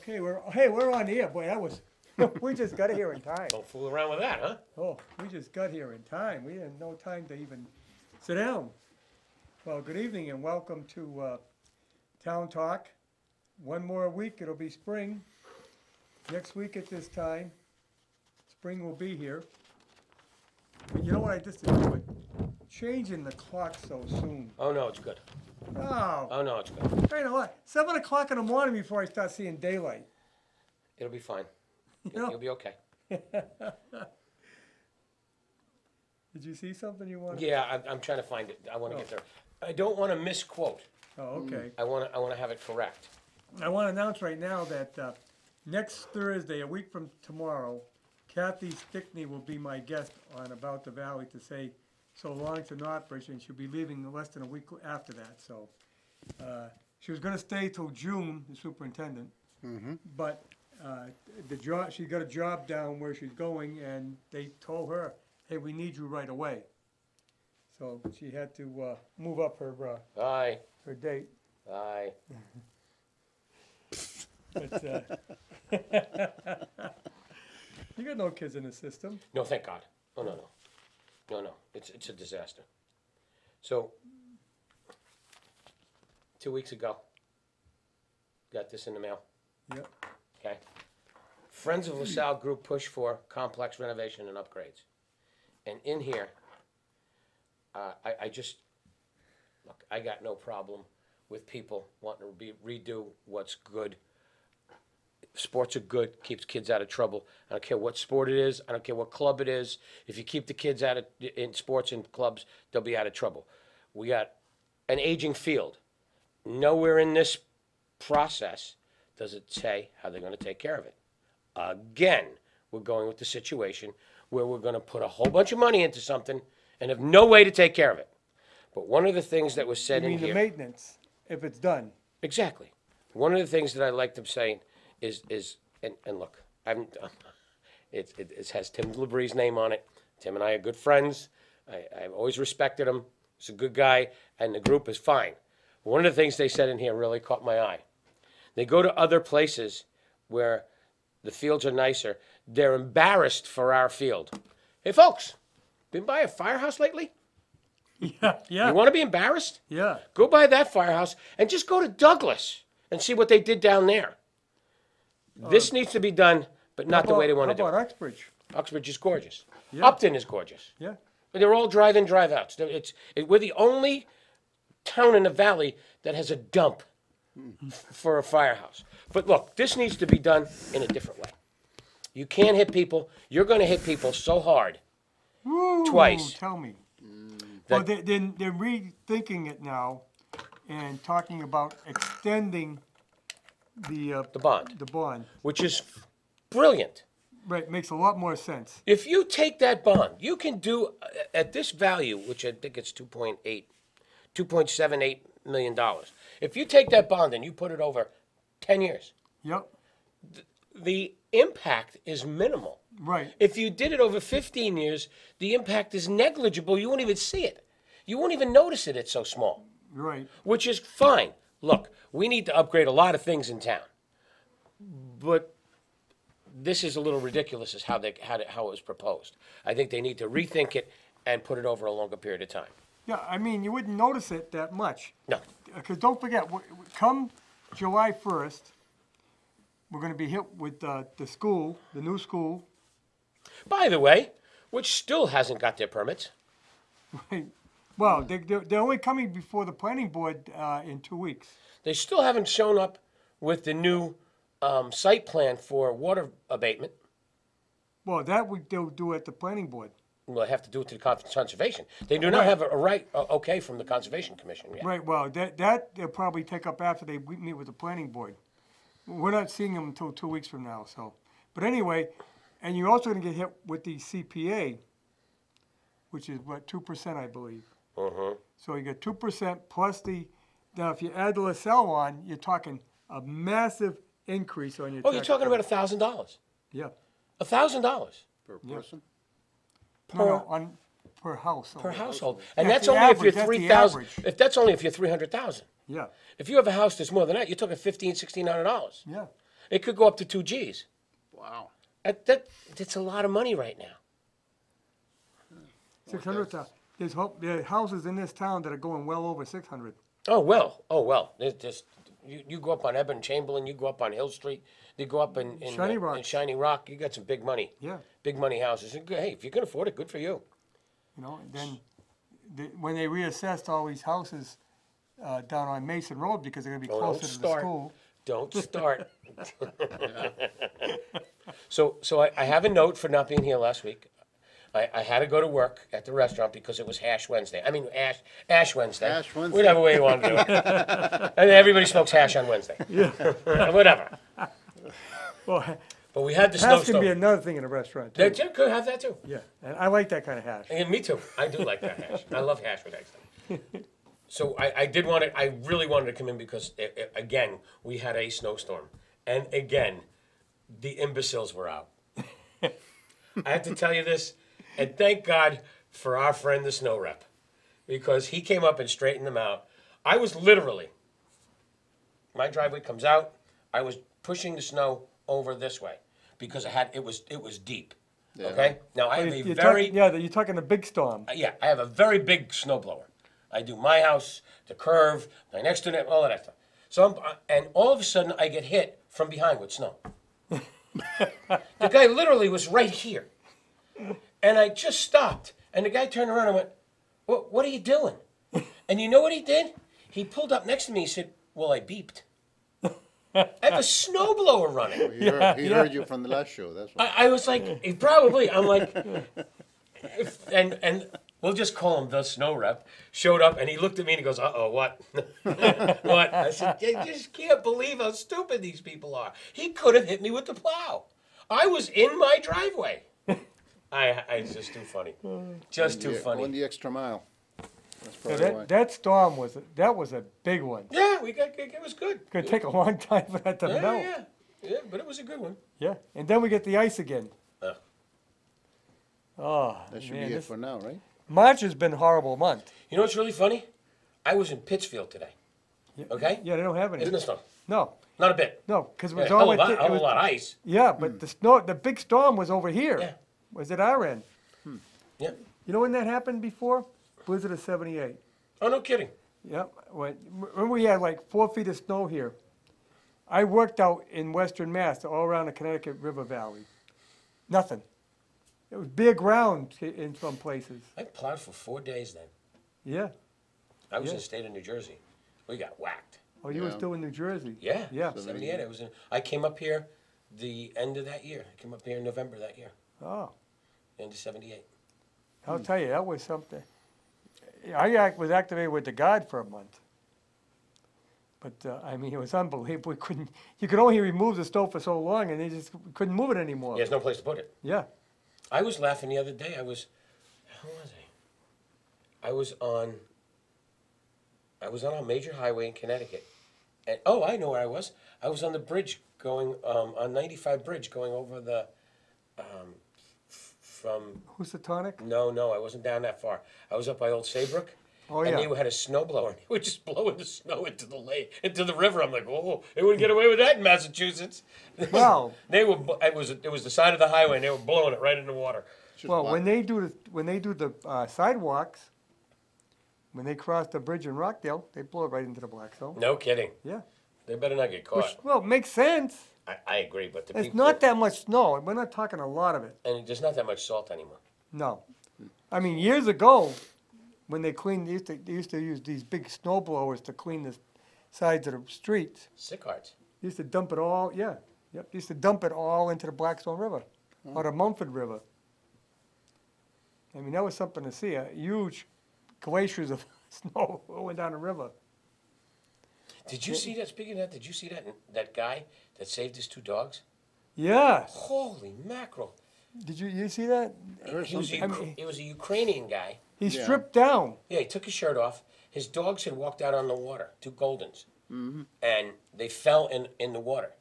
Okay, we're on the air. Boy, that was we just got here in time. Don't fool around with that, huh? Oh, we just got here in time. We had no time to even sit down. Well, good evening and welcome to Town Talk. One more week, it'll be spring. Next week at this time, spring will be here. And you know what I just enjoyed? Changing the clock so soon. Oh, no, it's good. Oh, Oh, no, it's good. you know what? 7 o'clock in the morning before I start seeing daylight. It'll be fine. You know? You'll be okay. Did you see something you wanted? Yeah, I'm trying to find it. I want to get there. I don't want to misquote. Oh, okay. I want to have it correct. I want to announce right now that next Thursday, a week from tomorrow, Kathy Stickney will be my guest on About the Valley to say so long to Northbridge, and she'll be leaving less than a week after that. So she was going to stay till June, the superintendent, but the job, she got a job down where she's going, and they told her, "Hey, we need you right away." So she had to move up her Aye. her date. Aye. But, you got no kids in the system. No, thank God. Oh, no, no. No, no. It's a disaster. So, 2 weeks ago, got this in the mail. Yep. Okay. Friends of LaSalle Group push for complex renovation and upgrades. And in here, I just, look, I got no problem with people wanting to redo what's good. Sports are good, keeps kids out of trouble. I don't care what sport it is. I don't care what club it is. If you keep the kids out of in sports and clubs, they'll be out of trouble. We got an aging field. Nowhere in this process does it say how they're going to take care of it. Again, we're going with the situation where we're going to put a whole bunch of money into something and have no way to take care of it. But one of the things that was said You in mean the here, maintenance, if it's done. exactly. One of the things that I like them saying is and look, it has Tim Labree's name on it. Tim and I are good friends. I've always respected him. He's a good guy, and the group is fine. One of the things they said in here really caught my eye. They go to other places where the fields are nicer. They're embarrassed for our field. Hey, folks, been by a firehouse lately? Yeah, yeah, You want to be embarrassed? yeah. Go by that firehouse and just go to Douglas and see what they did down there. This needs to be done, but not the way they want to do How it. about Uxbridge? Uxbridge is gorgeous. Yeah. Upton is gorgeous. Yeah. But they're all drive-in, drive-outs. We're the only town in the valley that has a dump for a firehouse. But look, this needs to be done in a different way. You can't hit people. You're going to hit people so hard. Woo, Twice. Tell me. That- Well, they're rethinking it now and talking about extending the bond. The bond. Which is brilliant. Right, makes a lot more sense. If you take that bond, you can do, at this value, which I think it's $2.78 million. If you take that bond and you put it over 10 years, Yep. the impact is minimal. Right. If you did it over 15 years, the impact is negligible. You won't even see it. You won't even notice it. It's so small, Right. which is fine. Look, we need to upgrade a lot of things in town, but this is a little ridiculous as how it was proposed. I think they need to rethink it and put it over a longer period of time. Yeah, I mean, you wouldn't notice it that much. No. Because don't forget, come July 1st, we're going to be hit with the school, the new school. By the way, which still hasn't got their permits. Right. Well, they're only coming before the planning board in 2 weeks. They still haven't shown up with the new site plan for water abatement. Well, that they'll do at the planning board. Well, they have to do it to the conservation. They do not have a right, okay from the Conservation Commission yet. Right, well, that they'll probably take up after they meet with the planning board. We're not seeing them until 2 weeks from now, so. But anyway, and you're also gonna get hit with the CPA, which is what, 2%, I believe. So you get 2% plus now if you add the LaSalle on, you're talking a massive increase on your Oh, tax you're talking bill. about $1,000. Yeah. $1,000 Per person? No, on, per house. per only. household, and That's that's the only if average, you're that's the 3,000. average. If that's only if you're 300,000. Yeah, If you have a house that's more than that, you're talking $1,500, $1,600. yeah. It could go up to 2 Gs. Wow. That's a lot of money right now. 600,000. There are houses in this town that are going well over 600. Oh well. There's just you go up on Eben Chamberlain, you go up on Hill Street, you go up in Shiny Rock. in Shiny Rock. You got some big money. Yeah. Big money houses. And hey, if you can afford it, good for you. You know, and then when they reassessed all these houses down on Mason Road because they're going to be Oh, closer don't to start. the school. Don't start. So I have a note for not being here last week. I had to go to work at the restaurant because it was Ash Wednesday. I mean, Ash Wednesday. Ash Wednesday. Whatever way you want to do it. And everybody smokes hash on Wednesday. Yeah. Whatever. Well, But we had the hash can be snowstorm. another thing in a restaurant, too. You could have that too. Yeah, and I like that kind of hash. And me too. I do like that hash. I love hash with eggs. So I did want to, I really wanted to come in because, again, we had a snowstorm. And again, the imbeciles were out. I have to tell you this, and thank God for our friend, the snow rep, because he came up and straightened them out. I was literally, my driveway comes out, I was pushing the snow over this way because it was deep. Yeah. Okay? Now I have a You're very, you're talking the big storm. yeah, I have a very big snowblower. I do my house, the curve, my next to it, all of that stuff. So and all of a sudden I get hit from behind with snow. The guy literally was right here. And I just stopped. And the guy turned around and went, what are you doing? And you know what he did? He pulled up next to me. He said, well, I beeped. I have a snowblower running. He heard you from the last show. That's why. I was like, probably. I'm like, and we'll just call him the snow rep. Showed up and he looked at me and he goes, uh-oh, what? What? I said, I just can't believe how stupid these people are. He could have hit me with the plow. I was in my driveway. It's just too funny. Just too funny. Going the extra mile. That's Yeah, probably why. that storm was a big one. Yeah, it was good. Could take a long time for that to Yeah, melt. yeah, but it was a good one. Yeah, and then we get the ice again. Uh. Oh, That should man, be it this- for now, right? March has been a horrible month. You know what's really funny? I was in Pittsfield today. Yeah. Okay? Yeah, they don't have any. Isn't it snow? No, Not a bit. no, because it Yeah, was hell all of a lot of ice. Yeah, but the big storm was over here. Yeah. Was at our end. Yeah. You know when that happened before? Blizzard of '78. Oh, no kidding. Yep. When we had like 4 feet of snow here, I worked out in Western Mass, all around the Connecticut River Valley. Nothing. It was bare ground in some places. I plowed for 4 days then. Yeah. I was Yeah. in the state of New Jersey. We got whacked. Oh, you were Yeah. still in New Jersey? Yeah. Yeah. 78. I came up here the end of that year. I came up here in November that year. Oh, End of 78. I'll tell you, that was something. Was activated with the Guard for a month. But, I mean, it was unbelievable. You could only remove the stove for so long and they just couldn't move it anymore. There's no place to put it. Yeah. I was laughing the other day. How was I? I was on a major highway in Connecticut. And I know where I was. I was on the bridge going on 95 bridge going over the from Housatonic? no, I wasn't down that far. I was up by Old Saybrook. Oh, And yeah. they had a snowblower, and they were just blowing the snow into the lake, into the river. I'm like, oh, they wouldn't get away with that in Massachusetts. Well, It was the side of the highway, and they were blowing it right in the water. Just well, black. when they do the sidewalks, when they cross the bridge in Rockdale, they blow it right into the black zone. No kidding. Yeah. They better not get Which, caught. well, it makes sense. I agree, but the It's people, not that much snow. We're not talking a lot of it. and there's not that much salt anymore. No. I mean, years ago, when they used to use these big snow blowers to clean the sides of the streets. Sick hearts. Used to dump it all, yeah. Yep. Used to dump it all into the Blackstone River or the Mumford River. I mean, that was something to see. Huge glaciers of snow going down the river. Did you see that? Speaking of that, did you see that guy that saved his 2 dogs? Yeah. Holy mackerel! Did you see that? I heard He was, something. he was a Ukrainian guy. He Yeah. stripped down. Yeah, he took his shirt off. His dogs had walked out on the water, 2 Goldens, and they fell in the water.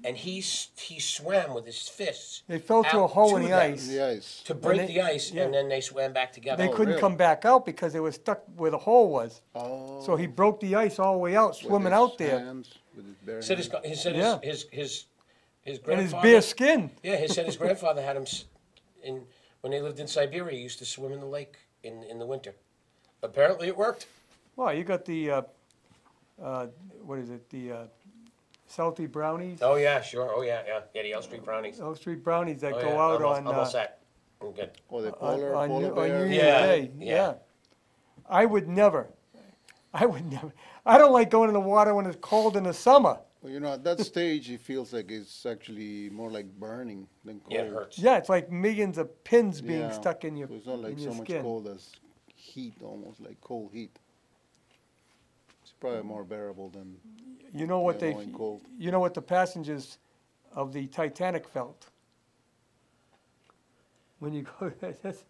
And he swam with his fists They fell through a out hole to in the them ice. The ice. to break they- the ice, yeah. and then they swam back together. They couldn't really? come back out because they were stuck where the hole was. Oh. So he broke the ice all the way out, with swimming his out there. hands, with his bare Said hands. he said Yeah. his His And his grandfather. bare skin. Yeah, he said his grandfather had him when they lived in Siberia. He used to swim in the lake in the winter. Apparently, it worked. Well, you got the, what is it, the Southie brownies? Oh yeah, sure. Oh yeah. The L Street Brownies. Elm Street brownies that Oh, go yeah. out I'm on, all set. I'm good. Or the on, polar, on polar New bear. Year's Yeah, Day, yeah. yeah. I would never, I don't like going in the water when it's cold in the summer. Well, you know, at that stage, it feels like it's actually more like burning than cold. Yeah, it hurts. Yeah, it's like millions of pins being Yeah, stuck in your, so it's not like in your so much skin. cold as heat, almost like cold heat. It's probably more bearable than You know what going cold. you know what the passengers of the Titanic felt? When you go, that's,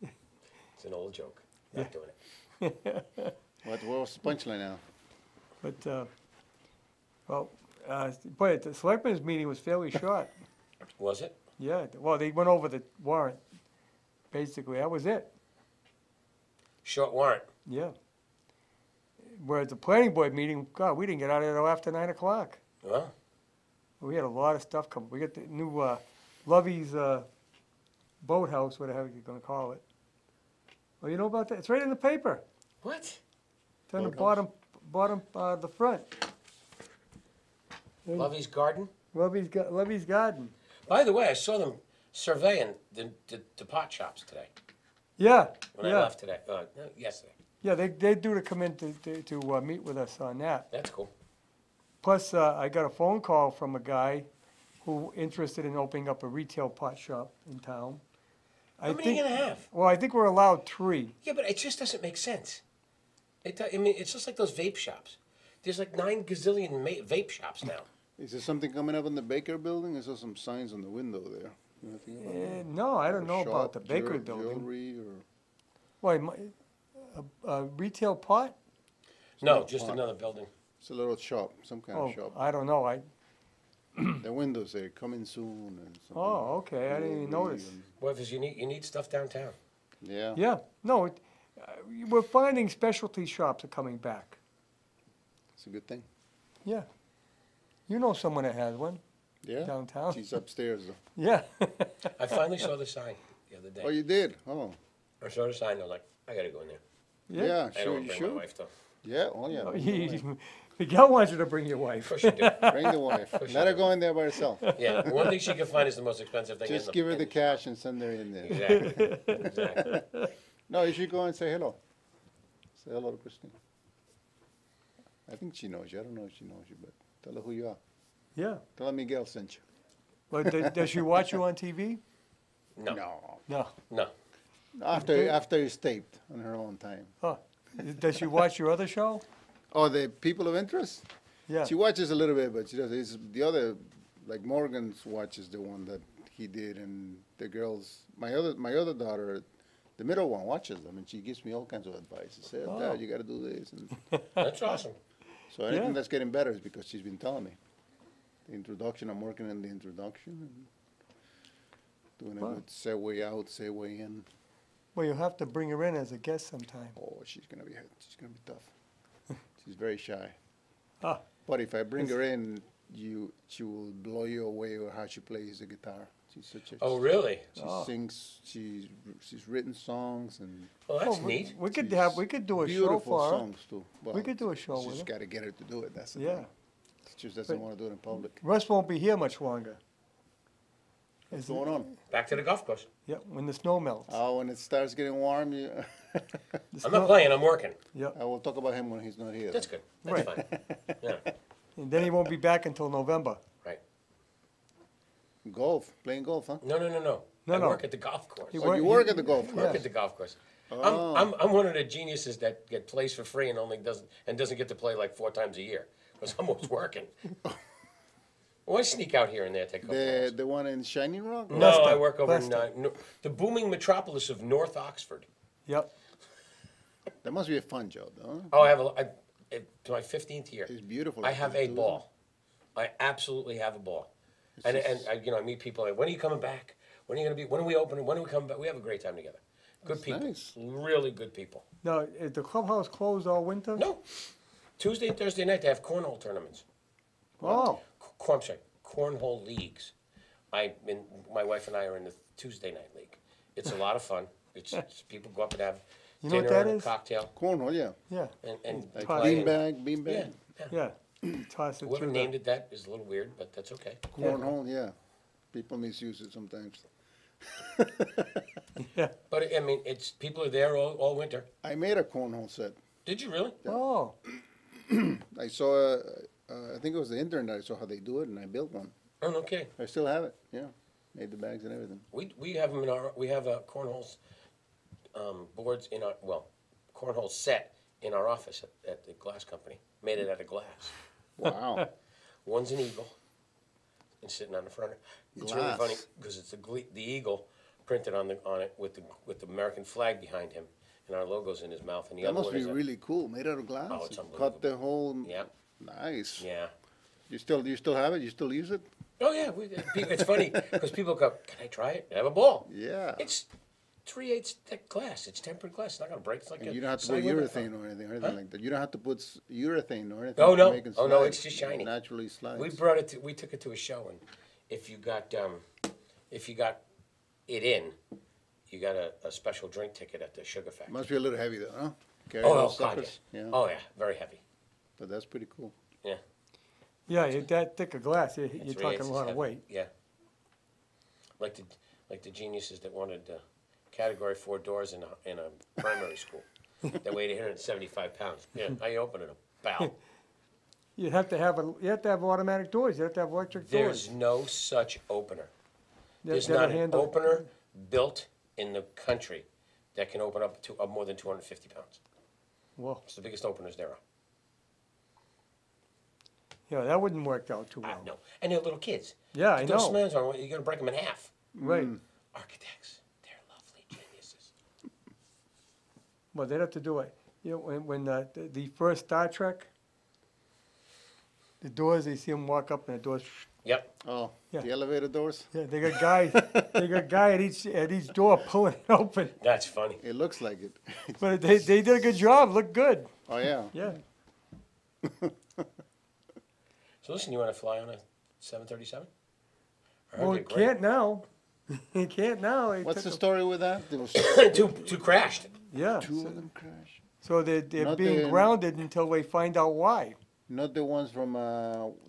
It's an old joke. Not doing it. What was the punchline now? but, well, boy, the selectmen's meeting was fairly short. Was it? Yeah, well, they went over the warrant, basically, that was it, Short warrant. yeah. Whereas the planning board meeting, God, we didn't get out of there till after 9 o'clock. Well, We had a lot of stuff coming, we got the new, Lovey's, boathouse, whatever you're gonna call it. Well, you know about that, it's right in the paper, what? it's on the Boathouse? bottom, the front. Lovey's Garden? Lovey's Garden, By the way, I saw them surveying the pot shops today. yeah, When I yeah, left today. No, yesterday. yeah, they do to come in to meet with us on that. That's cool. Plus, I got a phone call from a guy who interested in opening up a retail pot shop in town. How many are you gonna have? Well, I think we're allowed 3. Yeah, but it just doesn't make sense. I mean, it's just like those vape shops. There's like 9 gazillion vape shops now. Is there something coming up in the Baker building? I saw some signs on the window there. You know anything about that? No, I don't Or know about shop, the Baker building. Jewelry or Why, a retail pot? No, not just pot. another building. it's a little shop, some kind Oh, of shop. I don't know, The windows there, coming soon and something. oh, okay, I didn't even jewelry notice. and- Well, because you need stuff downtown. Yeah. Yeah, no, we're finding specialty shops are coming back. It's a good thing. Yeah. You know someone that has one Yeah. downtown? She's upstairs though. Yeah. I finally saw the sign the other day. Oh, you did? Oh. I saw the sign. I was like, I gotta go in there. Yeah, I don't sure want you to bring my should. wife though. Yeah, oh yeah. Oh, Bring the wife. Miguel wants you to bring your wife. Of course you do. Bring the wife. Let her go in there by herself. Yeah, the one thing she can find is the most expensive thing. Just in give her in the cash and send her in there. Exactly. Exactly. No, you should go and say hello. Say hello to Christine. I think she knows you. I don't know if she knows you, but tell her who you are. Yeah. Tell her Miguel sent you. But does she watch you on TV? No. No. No. After it's taped on her own time. Huh. Does she watch your other show? Oh, the people of interest? Yeah. She watches a little bit, but she doesn't. It's the other, like Morgan's watches the one that he did, and the girls. My other daughter, the middle one, watches them, and she gives me all kinds of advice. She says, Oh. "Dad, you got to do this." And That's awesome. so anything Yeah. that's getting better is because she's been telling me. The introduction, I'm working on the introduction, and doing a Wow. good segue out, segue in. Well, you'll have to bring her in as a guest sometime. Oh, she's gonna be tough. She's very shy. Ah. But if I bring her in, she will blow you away with how she plays the guitar. She's such a. Oh, really? She Oh. sings. She's written songs and Well, that's Oh, neat. We could she's we could do a show beautiful for her. songs too. Well, We could do a show you with just her. got to get her to do it. That's the Yeah. thing. She just doesn't But- want to do it in public. Russ won't be here much longer. What's going on? Back to the golf course. Yeah, when the snow melts. Oh, when it starts getting warm, you. The I'm snow- not playing. I'm working. Yep. I will talk about him when he's not here. That's good. That's Right. fine. Yeah. And then he won't be back until November. Right. Golf, playing golf, huh? No. No, I no. work at the golf course. He Oh, work- you he- work at the golf I course. work Yeah. at the golf course. Oh. I'm one of the geniuses that plays for free and only doesn't get to play like 4 times a year because I'm always working. Well, I sneak out here and there, take a couple hours. The one in Shining Rock? No, Leicester, I work over in Leicester. the booming metropolis of North Oxford. Yep. That must be a fun job, though. Oh, I have to my 15th year. It's beautiful. I have a Too. ball. I absolutely have a ball. It's And just- I meet people like, when are you coming back? When are you gonna be? When are we opening? When are we coming back? We have a great time together. Good That's people, nice. really good people. Now, is the clubhouse closed all winter? No, Tuesday and Thursday night they have cornhole tournaments. Oh, I'm sorry, cornhole leagues. My wife and I are in the Tuesday night league. It's a lot of fun. It's people go up and have You know what dinner that and a is? cocktail Cornhole, yeah. Yeah, and Like play. beanbag. Yeah. yeah. Toss it Whoever through named it that is a little weird, but that's okay. Cornhole, yeah. People misuse it sometimes. Yeah. But I mean, it's people are there all winter. I made a cornhole set. Did you really? Oh, I saw, I think it was the internet, I saw how they do it, and I built one. Oh, okay. I still have it, yeah. Made the bags and everything. We have them in we have a cornholes boards in our, cornhole set in our office at the glass company. Made it out of glass. Wow. One's an eagle and sitting on the front. It's really Glass. funny because it's the eagle printed on it with the American flag behind him and our logo's in his mouth. And the That other must one be is really cool, made out of glass. Oh, it's You unbelievable. cut the whole, yeah, nice. yeah. You still have it? You still use it? Oh yeah, it's funny because people go, "Can I try it?" I have a ball. Yeah. It's 3/8 thick glass. It's tempered glass. It's not gonna break. It's like And a you don't have to put side window. urethane or anything Huh? like that. You don't have to put urethane or anything. Oh, to no. make it Oh, no, slide. it's just shiny. It naturally slides. We took it to a show, and if you got it in, you got a special drink ticket at the Sugar Factory. Must be a little heavy though, huh? Carry Oh, those God, suckers. yeah. Yeah. Oh yeah, very heavy. But that's pretty cool. Yeah. yeah, that thick of glass, you're And talking 3/8 a is lot of heavy. weight. Yeah. Like the geniuses that wanted Category 4 doors in a primary school. That weighed 175 pounds. Yeah, how you open it? A bow. You have to have automatic doors, you have to have electric There's doors. no such opener. There's That not an handle- opener built in the country that can open up to more than 250 pounds. Well, It's the biggest openers there are. yeah, that wouldn't work out too I well. know. And they're little kids. Yeah, I Put those know, smells on, you're going to break them in half. right. Architects, they're lovely geniuses. Well, they'd have to do it, you know, when the first Star Trek, the doors, they see them walk up and the doors, Yep. Oh, Yeah. the elevator doors? yeah, they got guys, they got guy at each door pulling it open. That's funny. It looks like it. But they did a good job, looked good, Oh, yeah. yeah. So listen, you want to fly on a 737? Well, you can't now. You can't now. They What's took the a- story with that? There was two crashed. Yeah, two of them crashed. so they're Not being the- grounded until they find out why. Not the ones from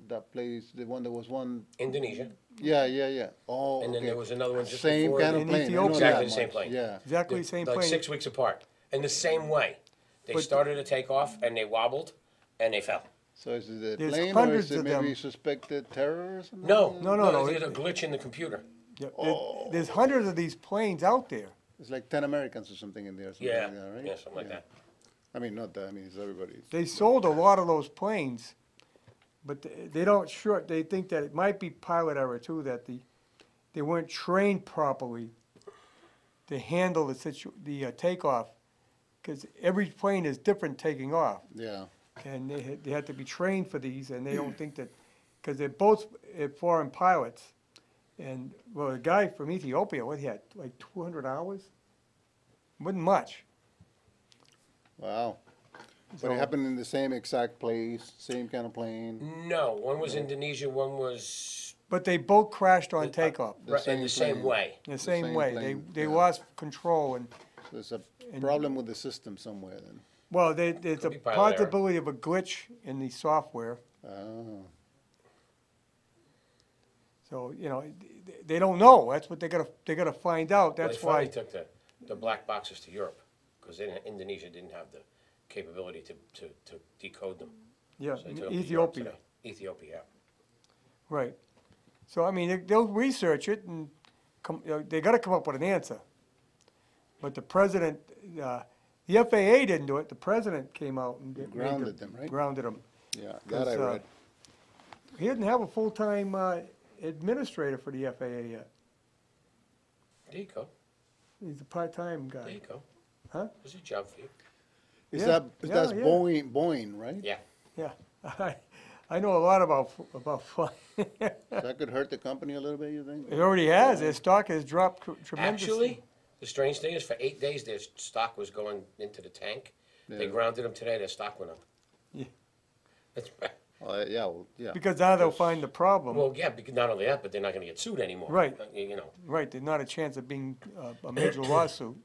that place, the one that was one. Indonesia. Yeah. Oh, And then okay. there was another one just Same before. kind In of plane. I know Ethiopia. that Exactly the same much. plane. Yeah. Exactly the same like plane. 6 weeks apart. In the same way. They But- started to take off and they wobbled and they fell. So is it the There's plane or hundreds is it of maybe them. suspected terror or something? No, No. There's a glitch in the computer. Yeah, Oh. there's hundreds of these planes out there. It's like 10 Americans or something in there. Something Yeah, like that, right? yeah, something like that. I mean, not that. I mean, it's everybody. They sold a lot of those planes, but they don't sure. They think that it might be pilot error too. That they weren't trained properly to handle the takeoff, because every plane is different taking off, Yeah. and they had to be trained for these, and they don't think that because they're both foreign pilots. And, well, a guy from Ethiopia, what he had, like 200 hours? Wasn't much. Wow. But So- it happened in the same exact place, same kind of plane. No, one was Indonesia, one was But they both crashed on takeoff, The right in the same same plane. way. the same same way. plane, They yeah. lost control, and, So there's a problem with the system somewhere then. well, there's Could a be pilot error. possibility of a glitch in the software. Oh. So, you know, they don't know. That's what they gotta find out. Well, That's they finally why, took the black boxes to Europe because Indonesia didn't have the capability to decode them. yeah, So they took them to Europe Ethiopia, today. Ethiopia. right. So, I mean, they'll research it and they gotta come up with an answer. But the president, the FAA didn't do it. The president came out and Grounded them, right? Grounded them. Yeah, that I 'Cause, read. He didn't have a full-time administrator for the FAA yet. There you go. He's a part-time There guy. you go. Huh? There's a job for you. Is yeah, that's yeah. Boeing, right? Yeah. Yeah, I know a lot about flying. That could hurt the company a little bit, you think? It already has. Their stock has dropped tremendously. Actually, the strange thing is for 8 days their stock was going into the tank. They Yeah. grounded them today, their stock went up. Yeah. That's Yeah, well, yeah. Because now they'll find the problem. Well, yeah, because not only that, but they're not gonna get sued anymore. Right. You know, Right, there's not a chance of being a major lawsuit.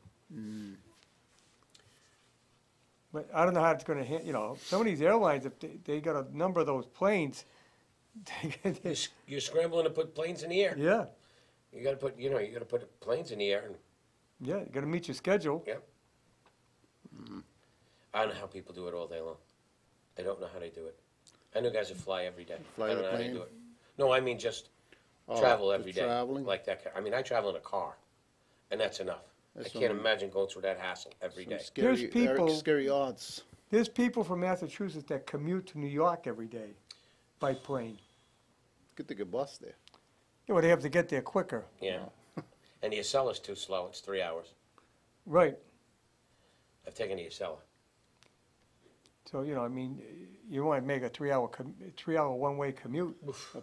But I don't know how it's gonna, some of these airlines, if they got a number of those planes, you're scrambling to put planes in the air. yeah, You gotta put, you gotta put planes in the air and, yeah, you gotta meet your schedule. yeah. I don't know how people do it all day long. I don't know how they do it. I know guys that fly every day. Fly I don't the know how they plane? do it. No, I mean just Oh, travel the every day. traveling? Like that. I mean, I travel in a car, and that's enough. That's I can't some- imagine going through that hassle every day. There's people- Scary odds. There's people from Massachusetts that commute to New York every day by plane. Could take a bus there. Well, they have to get there quicker. Yeah. And the Acella's too slow. It's 3 hours. Right, I've taken the Acela. so, I mean, you wanna make a 3-hour one-way commute.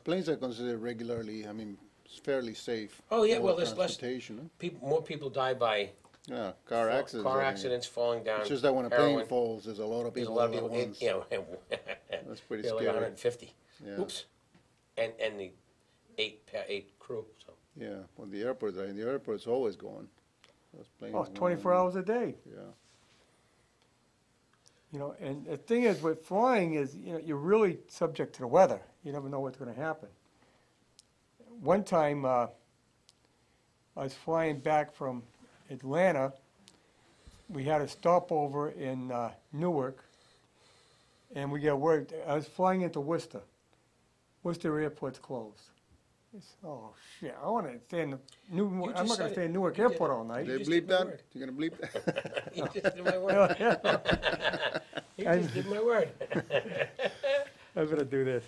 Planes are considered regularly, I mean, it's fairly safe. Oh, yeah, mode well, of there's less transportation, huh? more people die by Yeah, car accidents. car I mean. accidents, falling down. It's just that when a heroin. plane falls, there's a lot of There's a people lot of all people, at once. That's pretty yeah, like scary. 150. Yeah. Oops. And the eight crew, so. Yeah, well, the airports, the airport's always going. Those planes Oh, going 24 on. hours a day. Yeah. And the thing is, with flying is, you're really subject to the weather. You never know what's gonna happen. One time, I was flying back from Atlanta. We had a stopover in Newark, and we got word, I was flying into Worcester. Worcester Airport's closed. Oh, shit, I wanna stay in I'm not just gonna said stay it. in Newark You did Airport it. all night. They just bleep did my that? word. You gonna bleep that? You just did my word. Yeah, You just did my word. I'm gonna do this.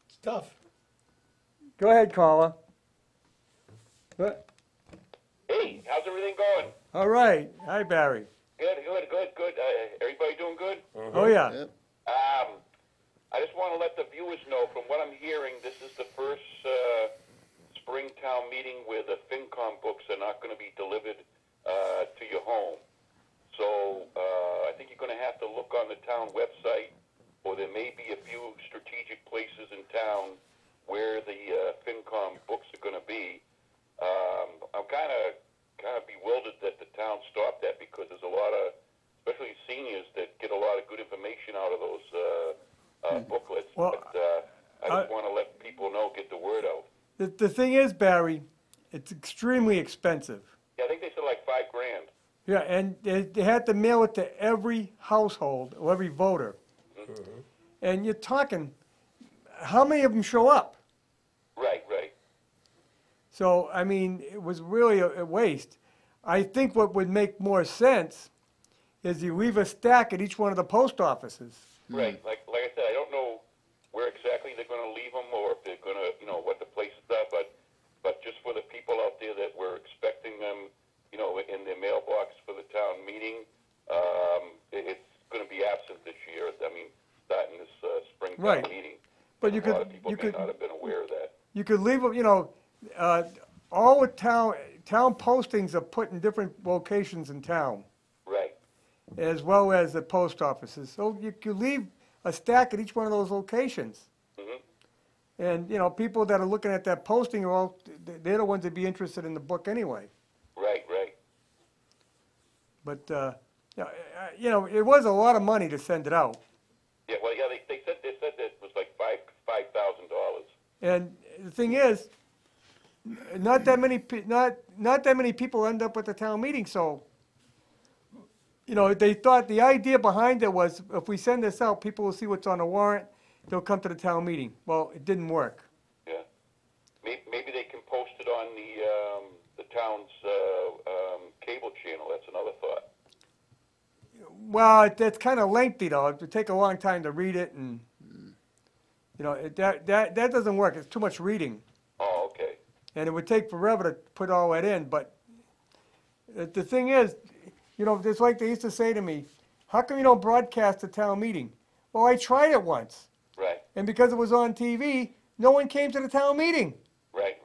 It's tough. Go ahead, caller. What? Hey, how's everything going? All right. Hi, Barry. Good. Everybody doing good? Oh, yeah. Yep. I just want to let the viewers know, from what I'm hearing, this is the first Springtown meeting where the FinCom books are not going to be delivered to your home. So I think you're going to have to look on the town website, or there may be a few strategic places in town where the FinCom books are going to be. I'm kind of bewildered that the town stopped that, because there's a lot of, especially seniors, that get a lot of good information out of those booklets. Well, but I just want to let people know, get the word out. The thing is, Barry, it's extremely expensive. Yeah, I think they said like $5,000. Yeah, and they had to mail it to every household or every voter. And you're talking, how many of them show up? Right. So, I mean, it was really a waste. I think what would make more sense is you leave a stack at each one of the post offices. Right. Like I said, I don't know where exactly they're going to leave them, or if they're going to, what the places are. But just for the people out there that were expecting them, in their mailbox for the town meeting, it's going to be absent this year. I mean, starting this spring town Right. meeting. But And you a lot could- of people you may could- not have been aware of that. You could leave them, all the town postings are put in different locations in town, Right. as well as the post offices. So you could leave a stack at each one of those locations. Mhm. And, people that are looking at that posting are all, they're the ones that'd be interested in the book anyway. Right. But, it was a lot of money to send it out. Yeah. Well, yeah. They said that it was like $5,000. And the thing is, not that many people end up at the town meeting, so, they thought the idea behind it was, if we send this out, people will see what's on the warrant, they'll come to the town meeting. Well, it didn't work. Yeah. Maybe they can post it on the town's cable channel. That's another thought. Well, that's kind of lengthy, though. It would take a long time to read it, and, that doesn't work. It's too much reading. Oh, okay. And it would take forever to put all that in, but the thing is, it's like they used to say to me, how come you don't broadcast the town meeting? Well, I tried it once, Right. and because it was on TV, no one came to the town meeting. Right.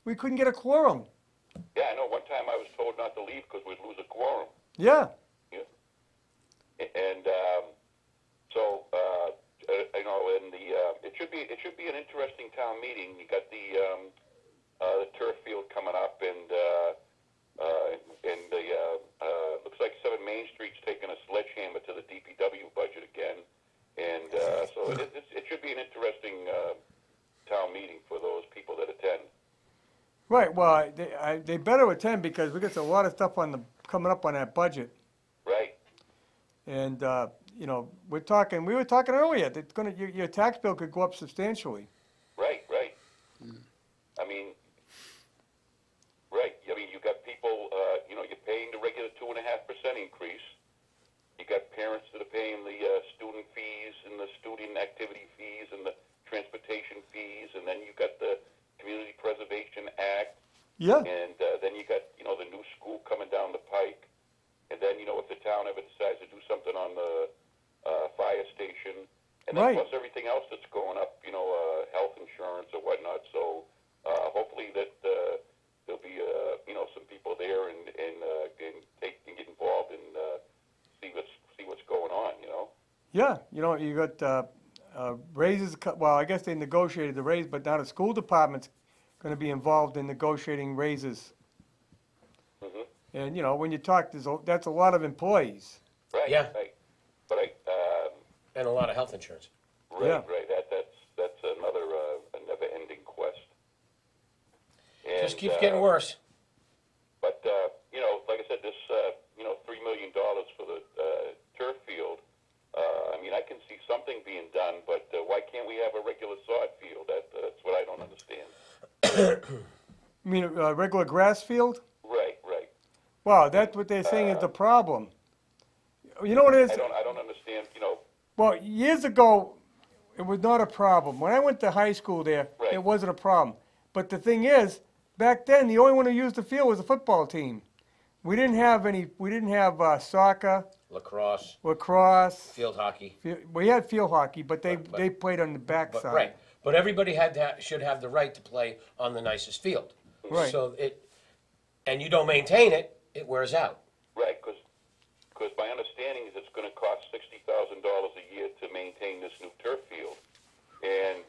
We couldn't get a quorum. Yeah, I know. One time I was told not to leave because we'd lose a quorum. Yeah, Yeah. And should be an interesting town meeting. You got the turf field coming up, and looks like 7 Main Street's taking a sledgehammer to the DPW budget again, and so it should be an interesting town meeting for those people that attend. Right, well, they better attend because we got a lot of stuff coming up on that budget. Right. And, you know, we were talking earlier, that your tax bill could go up substantially. Right. I mean, right. I mean, you got people, you're paying the regular 2.5% increase. You got parents that are paying the student fees and the student activity fees and the transportation fees, and then you got the Community Preservation Act. Yeah. And then you got, the new school coming down the pike. And then, if the town ever decides to do something on the fire station, and then Right. plus everything else that's going up, health insurance or whatnot. So hopefully that there'll be, some people there and get involved and see what's going on, Yeah, you got raises, well, I guess they negotiated the raise, but now the school department's gonna be involved in negotiating raises. Mhm. And, when you talk, that's a lot of employees. Right. Yeah. Right. But And a lot of health insurance. right. Yeah. Right. That's another a never-ending quest. Just And, keeps getting worse. But, like I said, this, $3 million for the turf field, I mean, I can see something being done, but why can't we have a regular sod field? That's what I don't understand. You mean a regular grass field? Right. Wow, that's what they're saying is the problem. You know what it is? I don't understand, Well, years ago, it was not a problem. When I went to high school there, Right. it wasn't a problem. But the thing is, back then, the only one who used the field was the football team. We didn't have soccer, Lacrosse, lacrosse. field hockey. We had field hockey, but they But- they played on the backside. Right. But everybody should have the right to play on the nicest field. Right. So and you don't maintain it, it wears out. right, because my understanding is it's going to cost $60,000 a year to maintain this new turf field. And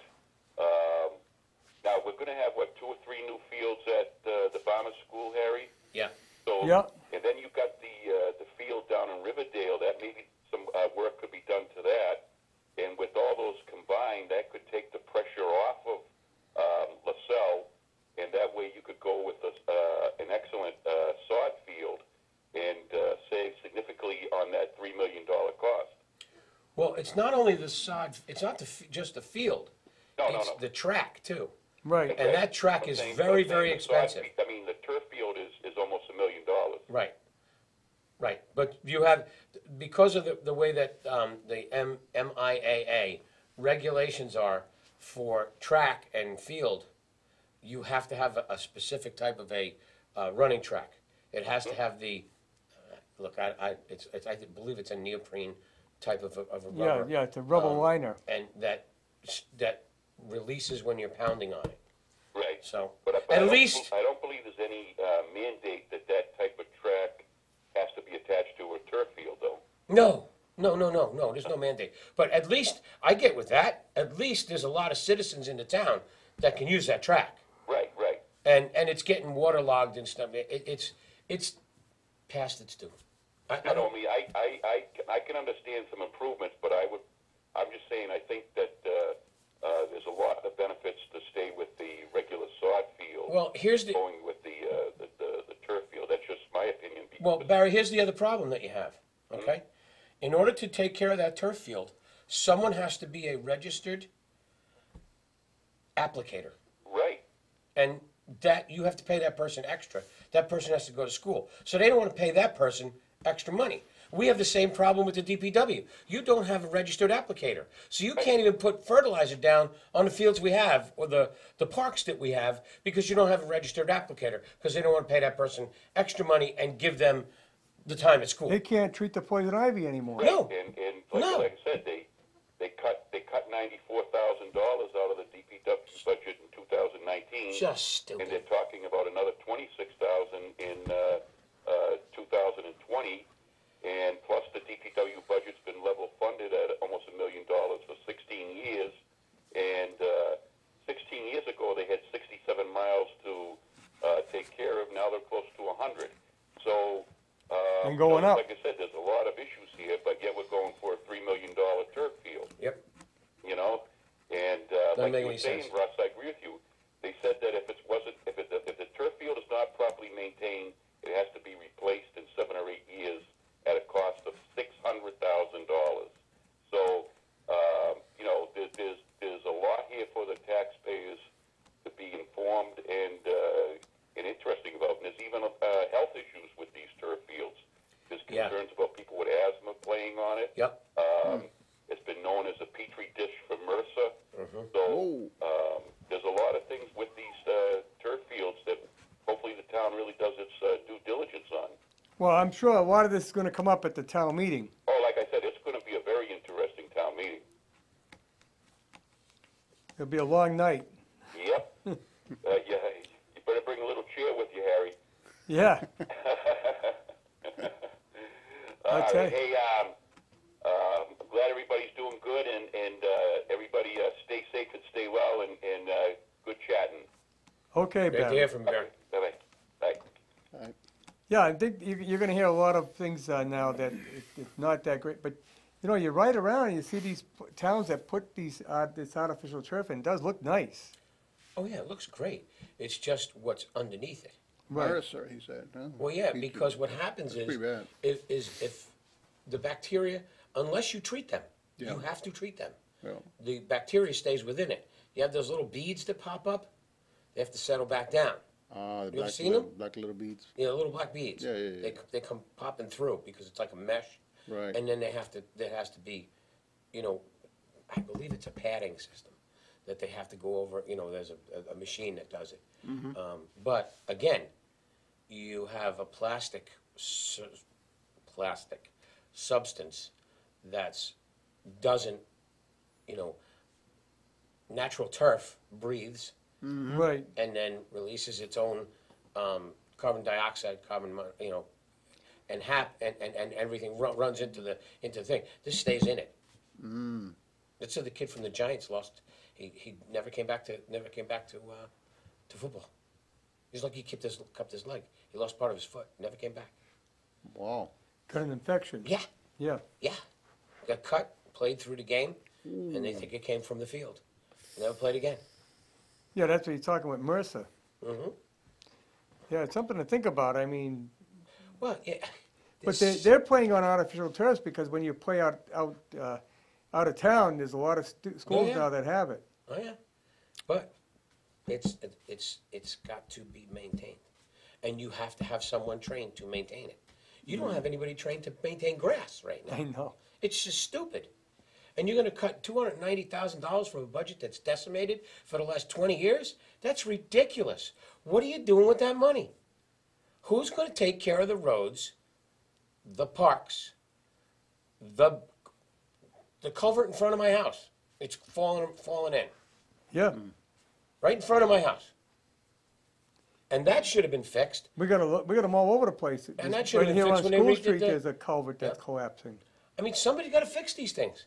now we're going to have, 2 or 3 new fields at the Barmer School, Harry? Yeah. So, Yeah. and then you've got the field down in Riverdale. That maybe some work could be done to that. And with all those combined, that could take the pressure off of LaSalle, and that way you could go with an excellent sod field and save significantly on that $3 million cost. Well, it's not only the sod. It's not just the field. No, it's no. the track too. Right. And that track I'm is saying- very, I'm saying very the sod expensive. I mean, the turf field is almost $1 million. Right. But you have, because of the way that the MIAA regulations are for track and field, you have to have a specific type of a running track. It has to have the, look, I believe it's a neoprene type of a rubber. Yeah, it's a rubber liner. And that releases when you're pounding on it. Right. So, But at I don't least, I don't believe there's any mandate that type of track has to be attached to a turf field, though. no, there's no mandate. But at least, I get with that, at least there's a lot of citizens in the town that can use that track. Right. And it's getting waterlogged and stuff. It's past its due. I I don't, mean, I can understand some improvements, but I'm just saying, I think that there's a lot of benefits to stay with the regular sod field. well, here's the, Going with the turf field. That's just my opinion. well, Barry, here's the other problem that you have, okay? In order to take care of that turf field, someone has to be a registered applicator. Right. And that, you have to pay that person extra. That person has to go to school. So they don't want to pay that person extra money. We have the same problem with the DPW. You don't have a registered applicator. So you can't even put fertilizer down on the fields we have or the parks that we have because you don't have a registered applicator because they don't want to pay that person extra money and give them the time at school. They can't treat the poison ivy anymore. No. And No. like I said, they cut $94,000 out of the DPW budget in 2019. Just And stupid. they're talking about another $26,000 in 2020, and plus the DPW budget's been level funded at almost $1 million for 16 years, and And going up. Like I said, there's a lot of issues here, but yet we're going for a $3 million turf field. Yep. You know, and like make you were any saying, sense. Russ, I agree with you. They said that if the turf field is not properly maintained, it has to be replaced in 7 or 8 years at a cost of $600,000. So, you know, there's a lot here for the taxpayers to be informed and interesting about. And there's even health issues with these turf fields. There's Yeah. concerns about people with asthma playing on it. Yep. It's been known as a petri dish for MRSA. Mm-hmm. So there's a lot of things with these turf fields that hopefully the town really does its due diligence on. Well, I'm sure a lot of this is gonna come up at the town meeting. Oh, like I said, it's going to be a very interesting town meeting. It'll be a long night. Yep. Yeah, you better bring a little chair with you, Harry. Yeah, All I'll tell right. you. Hey, I'm glad everybody's doing good, and everybody stay safe and stay well, and good chatting. Okay, Great to Ben. hear from you, Barry. Bye-bye. Bye. Yeah, I think you're gonna hear a lot of things now that it's not that great, but, you know, you ride around and you see these towns that put these, this artificial turf in, it does look nice. Oh, yeah, it looks great. It's just what's underneath it. Right. MRSA, he said, huh? Well, yeah, because what happens That's is, pretty bad. if the bacteria, unless you treat them, you Yeah. have to treat them. Yeah. The bacteria stays within it. You have those little beads that pop up, they have to settle back down. The You ever seen them? black little beads. You know, little black beads. Yeah, yeah, yeah. They come popping through because it's like a mesh. Right. And then there has to be, you know, I believe it's a padding system that they have to go over, you know, there's a machine that does it. But again, you have a plastic substance that's doesn't, you know, natural turf breathes Right. and then releases its own carbon dioxide, you know, and everything runs into the thing. This stays in it. That's how the kid from the Giants lost. He never came back to football. He's like he kept his leg. He lost part of his foot. Never came back. Wow. Got an infection. Yeah, Yeah. yeah. Got cut, played through the game, and they think it came from the field. Never played again. Yeah, that's what you're talking with MRSA. Mm-hmm. Yeah, it's something to think about. I mean, Well, yeah. but this- they're playing on artificial turfs because when you play out of town, there's a lot of schools yeah. now that have it. Oh yeah, but it's got to be maintained, and you have to have someone trained to maintain it. You don't have anybody trained to maintain grass right now. I know. It's just stupid. And you're going to cut $290,000 from a budget that's decimated for the last 20 years? That's ridiculous. What are you doing with that money? Who's going to take care of the roads, the parks, the culvert in front of my house? It's falling in. Yeah, Right in front of my house. And that should have been fixed. we got them all over the place. And that Just should have right been here on fixed when they School redid Street, the- there's a culvert that's Yeah. collapsing. I mean, somebody's got to fix these things.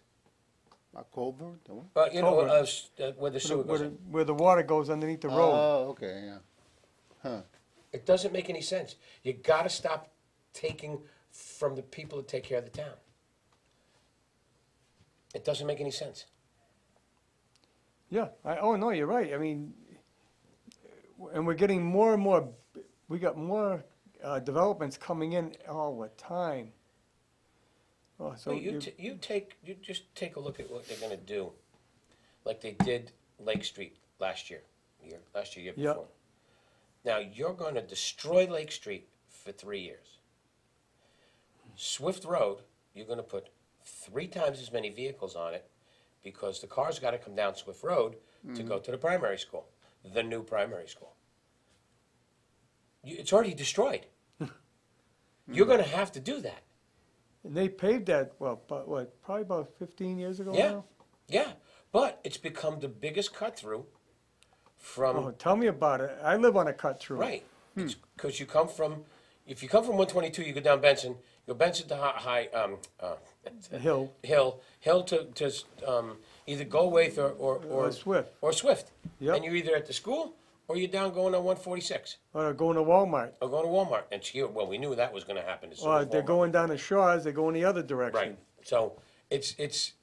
A culvert? The what? You know, Culvert. where the sewer goes in. Where the water goes underneath the road. Oh, okay, yeah. Huh. It doesn't make any sense. You got to stop taking from the people that take care of the town. It doesn't make any sense. Yeah, oh, no, you're right. I mean, and we're getting more and more, we got more developments coming in all the time. Oh, so Well, you just take a look at what they're going to do, like they did Lake Street year Yeah. before. Now you're going to destroy Lake Street for 3 years. Swift Road, you're going to put 3 times as many vehicles on it because the cars got to come down Swift Road to go to the primary school, the new primary school. It's already destroyed. You're going to have to do that. and they paved that, well, but what, probably about 15 years ago Yeah. now? Yeah, but it's become the biggest cut through from Oh, tell me about it. I live on a cut through. right. It's because if you come from 122, you go down Benson, you go Benson to Hill. Hill to either Goldwaith or Swift. or Swift, Yep. and you're either at the school Or you're down going on 146, or going to Walmart. or going to Walmart. And well, we knew that was gonna happen as soon Or as they're Walmart. going down the Shores, they're going the other direction. Right, so it's,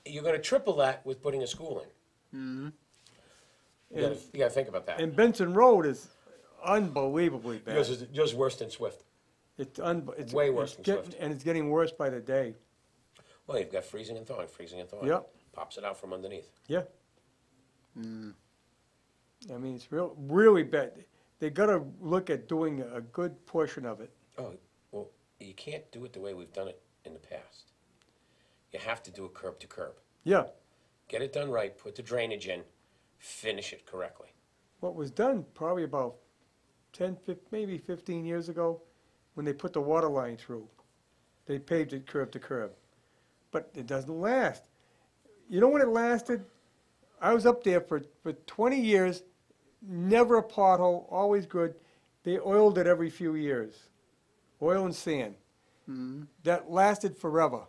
you're gonna triple that with putting a school in. You gotta think about that. And Benson Road is unbelievably bad. Yours is just worse than Swift. It's way worse than getting, Swift. and it's getting worse by the day. Well, you've got freezing and thawing, freezing and thawing. Yep. Pops it out from underneath. Yeah. I mean, it's really bad. They gotta look at doing a good portion of it. Oh, well, you can't do it the way we've done it in the past. You have to do it curb to curb. Yeah. Get it done right, put the drainage in, finish it correctly. What was done probably about 10, maybe 15 years ago, when they put the water line through. They paved it curb to curb. But it doesn't last. You know when it lasted? I was up there for 20 years, never a pothole, always good. They oiled it every few years. Oil and sand. That lasted forever.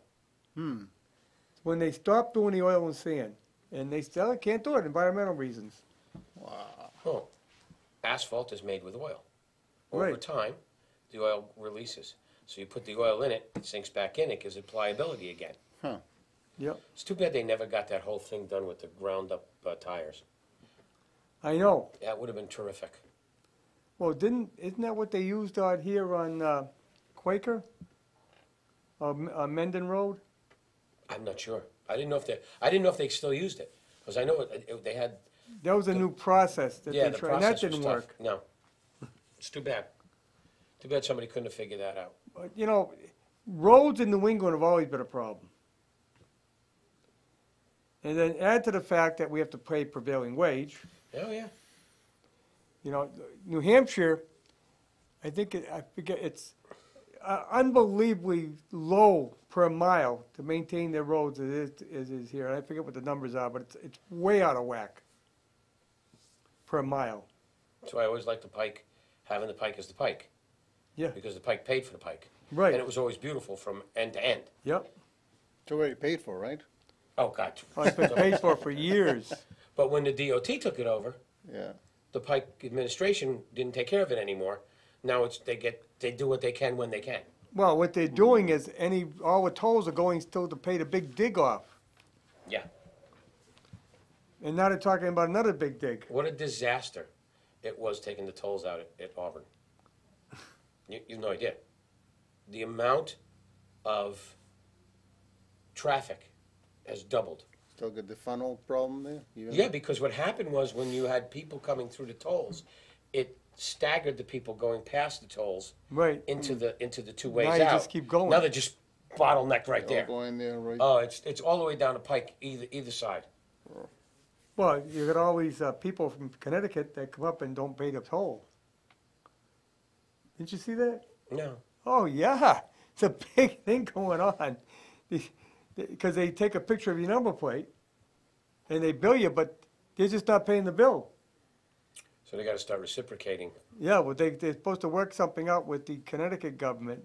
When they stopped doing the oil and sand, and they still can't do it, environmental reasons. Oh, asphalt is made with oil. Over Right. time, the oil releases. So you put the oil in it, it sinks back in, it gives it pliability again. Yep. It's too bad they never got that whole thing done with the ground up tires. I know. That would have been terrific. Well, isn't that what they used out here on Quaker? Mendon Road? I'm not sure. I didn't know if they still used it, because I know they had. That was a new process that Yeah, they the tried, and that process was didn't tough. work. No, it's too bad. Too bad somebody couldn't have figured that out. But, you know, roads in New England have always been a problem. And then add to the fact that we have to pay prevailing wage. Oh yeah. You know, New Hampshire, I forget, it's unbelievably low per mile to maintain their roads as it is here. I forget what the numbers are, but it's way out of whack per mile. So I always liked the Pike, having the Pike as the Pike. Yeah. Because the Pike paid for the Pike. Right. And it was always beautiful from end to end. Yep. It's already paid for, right? Oh, God. It's been paid for years. But when the DOT took it over, Yeah. the Pike administration didn't take care of it anymore. Now they do what they can when they can. Well, what they're doing is all the tolls are going still to pay the big dig off. Yeah. And now they're talking about another big dig. What a disaster it was taking the tolls out at Auburn. You've no idea. The amount of traffic has doubled. Still got the funnel problem there? Yeah, because what happened was when you had people coming through the tolls, it staggered the people going past the tolls Right. into the two ways Now you out. just keep going. Now they're just bottlenecked right All there. going there, right? Oh, it's all the way down to Pike, either side. Well, you got all these people from Connecticut that come up and don't pay the toll. Didn't you see that? No. Oh, yeah. It's a big thing going on. Because they take a picture of your number plate and they bill you, but they're just not paying the bill. So they got to start reciprocating. Yeah, well, they're supposed to work something out with the Connecticut government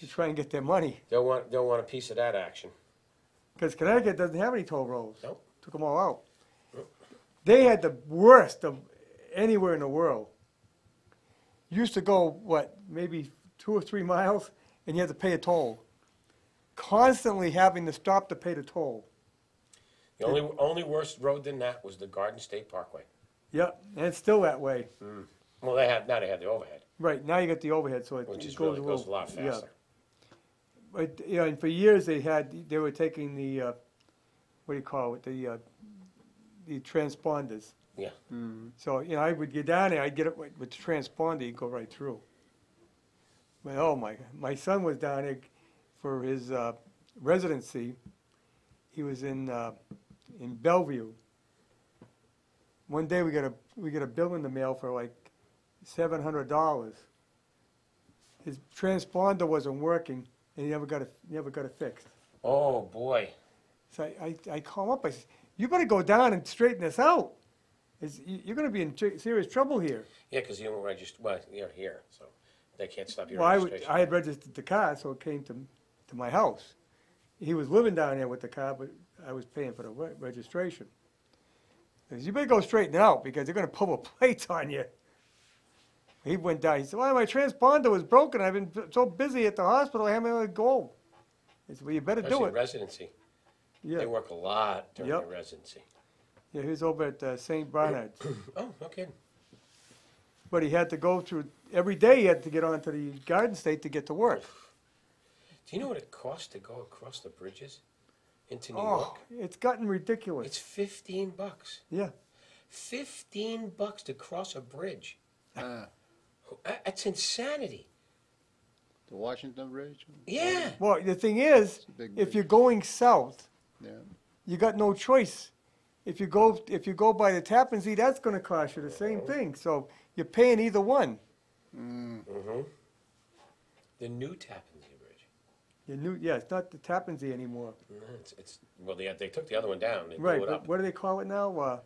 to try and get their money. They'll want a piece of that action. Because Connecticut doesn't have any toll roads. Nope. Took them all out. They had the worst of anywhere in the world. Used to go, maybe 2 or 3 miles, and you had to pay a toll. Constantly having to stop to pay the toll. The only worse road than that was the Garden State Parkway. Yep, and it's still that way. Well, they have the overhead, Right, now you got the overhead, so it which is goes really goes a lot yeah. faster. But, you know, and for years they were taking the, what do you call it, the transponders. Yeah. So, you know, I would get down there, I'd get it with the transponder, you'd go right through. But, oh my son was down there for his residency. He was in Bellevue. One day we got a bill in the mail for like $700. His transponder wasn't working, and he never got it fixed. Oh boy. So I call him up. I said, "You better go down and straighten this out. You're going to be in serious trouble here." Yeah, because you don't register. Well, you're here, so they can't stop your Well, registration. I had registered the car, so it came to my house. He was living down there with the car, but I was paying for the registration. He says, you better go straighten it out because they're gonna pull the plates on you. He went down, he said, well, my transponder was broken, I've been so busy at the hospital, I haven't been able to go. I said, well, you better do Especially it. residency. Yeah, They work a lot during Yep. their residency. yeah, he was over at St. Bernard's. Oh, no kidding. But he had to go through, every day he had to get onto the Garden State to get to work. Do you know what it costs to go across the bridges into New Oh, York? it's gotten ridiculous. It's $15. Yeah, $15 to cross a bridge. Ah, That's insanity. the Washington Bridge. Yeah. well, the thing is, a big if bridge. you're going south, Yeah. you got no choice. If you go by the Tappan Zee, that's gonna cost you the same thing, so you're paying either one. Mm-hmm. The new Tappan Zee Bridge. Yeah, it's not the Tappan Zee anymore. No, well, they took the other one down. They blew Right, it but up. what do they call it now?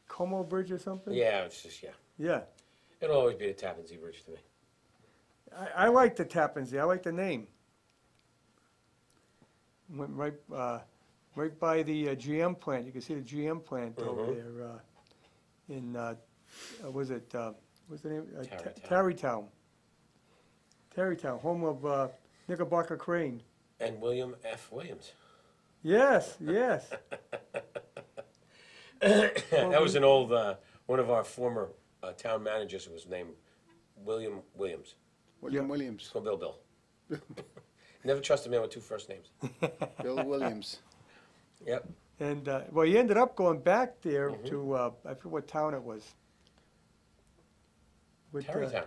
Como Bridge or something? Yeah, it's just, yeah. Yeah, It'll always be the Tappan Zee Bridge to me. I like the Tappan Zee, I like the name. Went right by the GM plant, you can see the GM plant over Mhm. there, in, what's the name? Tarrytown. Tarrytown, home of Knickerbocker Crane. And William F. Williams. Yes, yes. That was an old, one of our former town managers was named William Williams. William Williams. So Bill. Never trust a man with two first names. Bill Williams. Yep. And, well, he ended up going back there to, I forget what town it was. With, Tarrytown.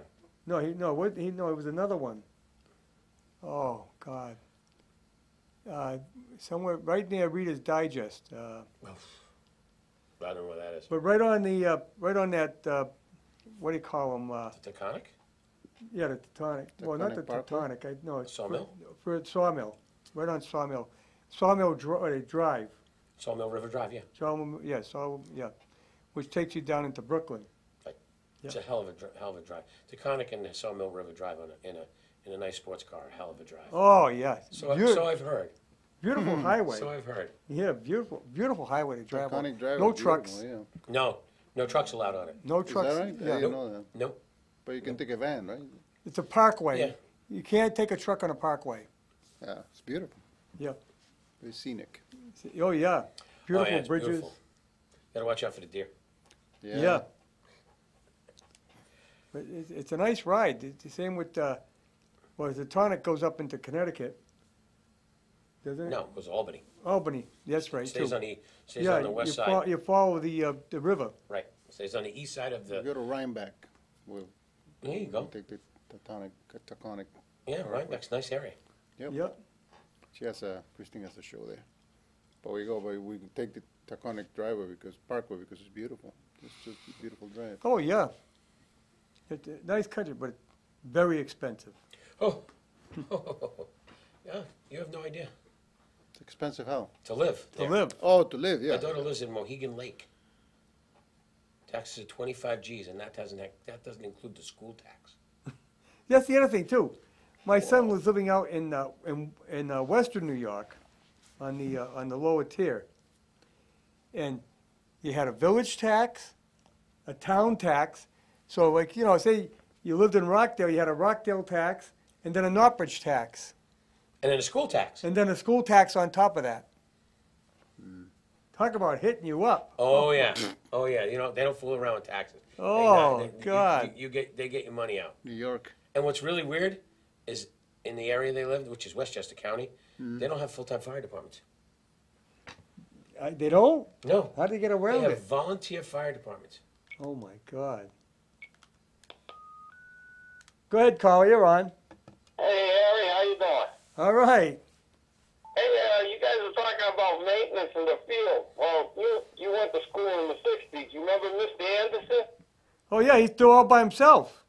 it was another one. Oh, God. Somewhere right near Reader's Digest. Well, I don't know where that is. But right on that, what do you call them? The Taconic? Yeah, the Teutonic. Well, not the Taconic Parkway? Teutonic. No, it's Sawmill? For Sawmill. Right on Sawmill. Drive. Sawmill River Drive, yeah. Sawmill, yeah. Which takes you down into Brooklyn. It's a hell of a drive. Taconic and the Sawmill River Drive in a nice sports car, a hell of a drive. Oh, yeah. So I've heard. Beautiful highway. So I've heard. Yeah, beautiful highway to drive on. Taconic Drive. No is trucks. beautiful, Yeah. No trucks allowed on it. No Is trucks. that right? I Yeah. didn't know that. Nope. But you can take a van, right? It's a parkway. Yeah. You can't take a truck on a parkway. Yeah, it's beautiful. Yeah. Very scenic. Oh, yeah. Beautiful Oh, yeah, it's bridges. beautiful. Gotta watch out for the deer. Yeah. But it's a nice ride. It's the same with, the Tonic goes up into Connecticut. Doesn't it? No, it goes to Albany. Albany, that's right, Stays too. on the west side. You follow the river. Right. Stays on the east side of You the. go to Rhinebeck. We'll There you go. take the Taconic. Yeah, Rhinebeck's a nice area. Yep. Yep. Christine has a show there. But we can take the Taconic Parkway because it's beautiful. It's just a beautiful drive. Oh, yeah. It's a nice country, but very expensive. Oh. Yeah, you have no idea. It's expensive how? To live. To there. live. Oh, to live, My yeah. daughter lives in Mohegan Lake. Taxes are 25 G's, and that doesn't include the school tax. That's the other thing, too. My son was living out in western New York on the lower tier. And you had a village tax, a town tax. So, like, say you lived in Rockdale, you had a Rockdale tax, and then a Northbridge tax, And then a school tax. and then a school tax on top of that. Talk about hitting you up. Oh yeah. Oh yeah. They don't fool around with taxes. Oh, God. They get your money out. New York. And what's really weird is in the area they live, which is Westchester County, they don't have full-time fire departments. They don't? No. How do they get They around have it? volunteer fire departments. Oh, my God. Go ahead, Carl, you're on. Hey, Harry, how you doing? All right. Hey, you guys were talking about maintenance in the field. Well, you went to school in the 60s. You remember Mr. Anderson? Oh, yeah, he's still all by himself.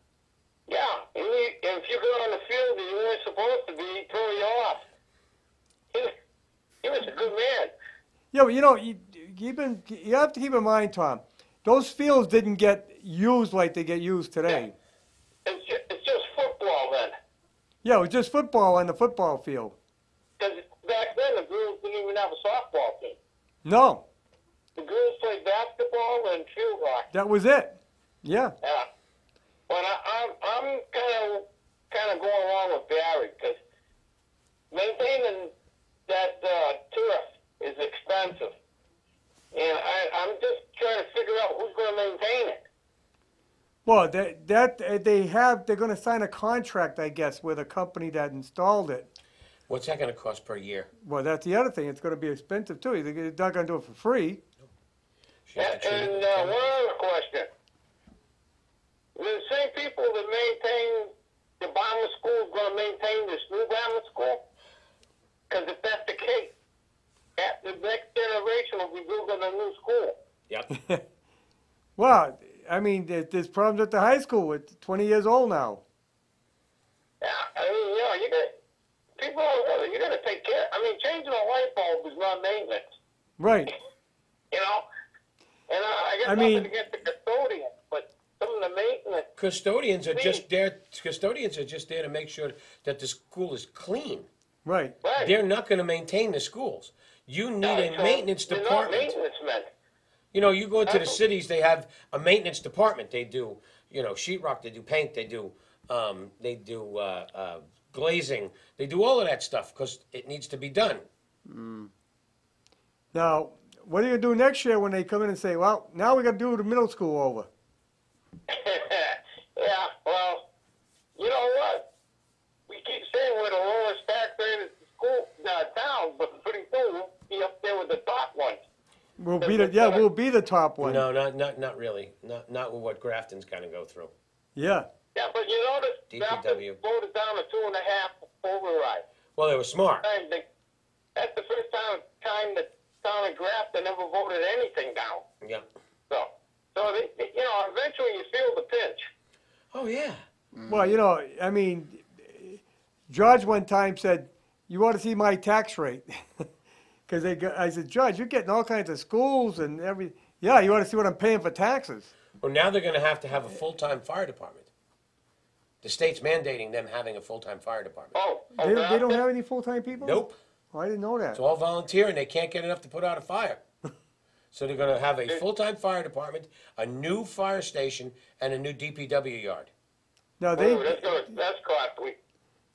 Yeah. If you got on the field and you weren't supposed to be, he threw you off. He was a good man. Yeah, but you have to keep in mind, Tom, those fields didn't get used like they get used today. It's just football then. Yeah, it was just football on the football field. Because back then, the girls didn't even have a softball team. No. The girls played basketball volleyball and field hockey. That was it. Yeah. Yeah. But I'm kind of going along with Barry, because maintaining that turf is expensive. And I'm just trying to figure out who's going to maintain it. Well, they're going to sign a contract, I guess, with a company that installed it. What's that gonna cost per year? Well, that's the other thing. It's going to be expensive too. They're not going to do it for free. She has to And treat one it. other question. The same people that maintain the Obama school going to maintain this new Obama school? Because if that's the case, the next generation will be building a new school. Yep. Well, I mean, there's problems at the high school. It's 20 years old now. Yeah, I mean, you know, you got to take care. I mean, changing a light bulb is not maintenance, Right. you know? And I got I nothing mean- against the custodian, but some of the maintenance. Custodians are just there. Custodians are just there to make sure that the school is clean. Right. Right. They're not going to maintain the schools. You need a So maintenance they're not department. maintenance men. You know, you go to the cities, they have a maintenance department. They do, you know, sheetrock. They do paint. They do glazing. They do all of that stuff because it needs to be done. Now, what are you going to do next year when they come in and say, well, now we got to do the middle school over? Yeah, well, you know what? We keep saying we're the lowest tax rate school town, but pretty soon we'll be up there with the top ones. We'll be the top one. No, not really. Not with what Grafton's going to go through. Yeah. Yeah, but you notice Grafton DPW. voted down a 2.5 override. Well, they were smart. That's the first time the town of Grafton ever voted anything down. Yeah. So you know, eventually you feel the pinch. Oh yeah. Well, you know, I mean, George one time said, you ought to see my tax rate. Because I said, Judge, you're getting all kinds of schools and yeah, you ought to see what I'm paying for taxes. Well, now they're going to have a full-time fire department. The state's mandating them having a full-time fire department. Oh, They don't Grafton? have any full-time people? Nope. Oh, I didn't know that. It's all volunteer, and they can't get enough to put out a fire. So they're going to have a full-time fire department, a new fire station, and a new DPW yard. Now, Ooh, that's costly.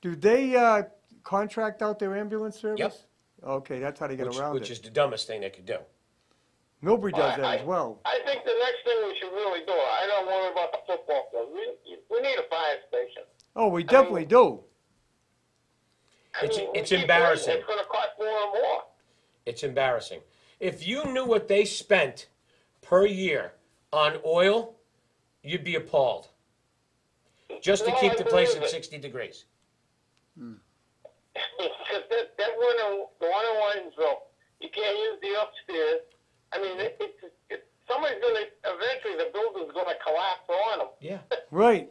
do they contract out their ambulance service? Yep. Okay, that's how they get around Which it. is the dumbest thing they could do. Millbury does that as well. I think the next thing we should really do, I don't worry about the football field. We need a fire station. Oh, we definitely do. It's we it's keep embarrassing. waiting. It's going to cost more and more. It's embarrassing. If you knew what they spent per year on oil, you'd be appalled. Just to No, keep I the place believe at it. 60 degrees. Because that one the one in Waynesville, you can't use the upstairs. I mean, somebody's going to, eventually the building's going to collapse on them. Yeah, Right.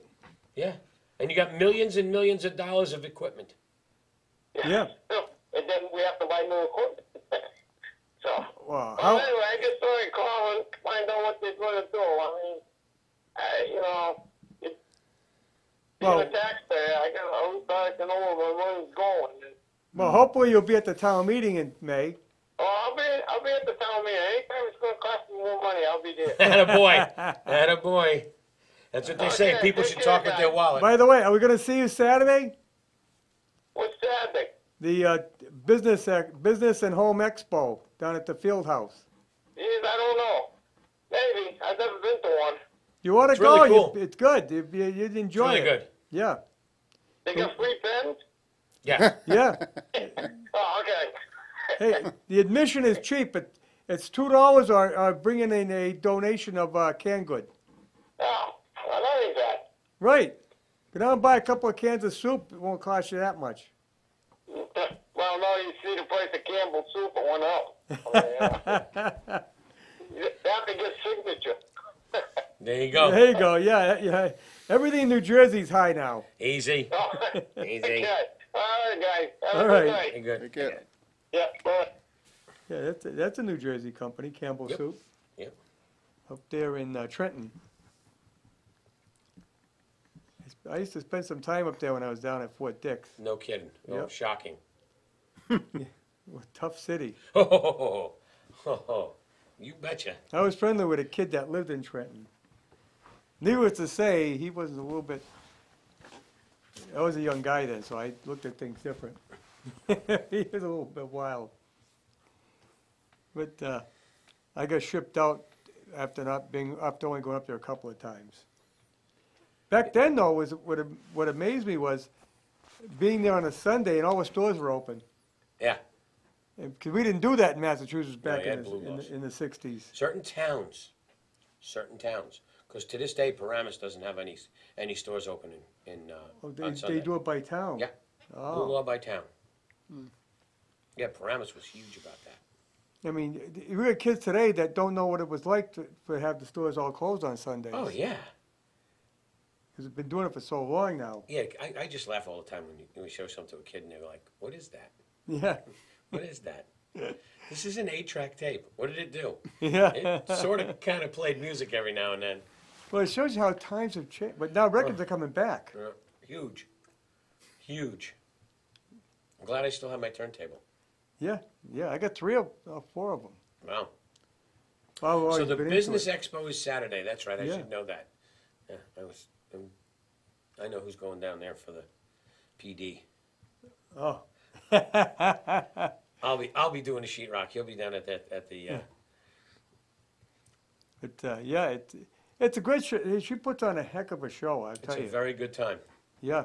yeah. And you got millions and millions of dollars of equipment. Yeah. And then we have to buy new equipment. So, Wow. well, anyway, I just thought I'd call and find out what they're going to do. I mean, you know, being Well- a taxpayer, I can know where my money's going. Well, hopefully you'll be at the town meeting in May. Oh, I'll be at the town meeting. Anytime it's going to cost me more money, I'll be there. Attaboy. Attaboy. That's what they say. Okay, People take should care, talk with their guys. wallet. By the way, are we going to see you Saturday? What's Saturday? The business and home expo down at the field house. Geez, I don't know. Maybe. I've never been to one. You ought to It's go. really cool. It's good. You'd It's enjoy really it. good. Yeah. They got free pens? Yeah. Yeah. Oh, okay. Hey, the admission is cheap. It's $2 or bring in a donation of canned good. Oh, well, that ain't bad. Right. Go down and buy a couple of cans of soup. It won't cost you that much. Well, no, you see the price of Campbell's soup, it went up. Yeah. You have to get signature. There you go. There you go. Yeah. Everything in New Jersey's high now. Easy. Oh, Easy. okay. All right, guys. Have All a good right. night. Very good. Take care. Yeah, bye. Yeah, that's a New Jersey company, Campbell Yep. Soup. Yep. Up there in Trenton. I used to spend some time up there when I was down at Fort Dix. No kidding. Oh, Yep. shocking. Tough city. Oh, You betcha. I was friendly with a kid that lived in Trenton. Needless to say, he was a little bit, I was a young guy then, so I looked at things different. He was a little bit wild. But I got shipped out after only going up there a couple of times. Back then, though, what amazed me was being there on a Sunday and all the stores were open. Yeah. Because we didn't do that in Massachusetts No, back you had in blue laws. the 60s. Certain towns. Because to this day, Paramus doesn't have any stores open in Oh, on Sunday. they do it by town? Yeah. Blue Oh, law by town. Yeah, Paramus was huge about that. I mean, we got kids today that don't know what it was like to have the stores all closed on Sundays. Oh, yeah. Because we've been doing it for so long now. Yeah, I just laugh all the time when we show something to a kid and they're like, what is that? Yeah, What is that? This is an 8-track tape. What did it do? yeah. It sort of kind of played music every now and then. Well, it shows you how times have changed. But now records are coming back. Huge. Huge. I'm glad I still have my turntable. Yeah, I got 4 of them. Wow. I've always So the been into business it. expo is Saturday. That's right. I Yeah. should know that. Yeah, I know who's going down there for the PD. Oh. I'll be doing the sheetrock. He'll be down at the. Yeah. But yeah, it's a great show. She puts on a heck of a show, I It's tell a you. very good time. Yeah,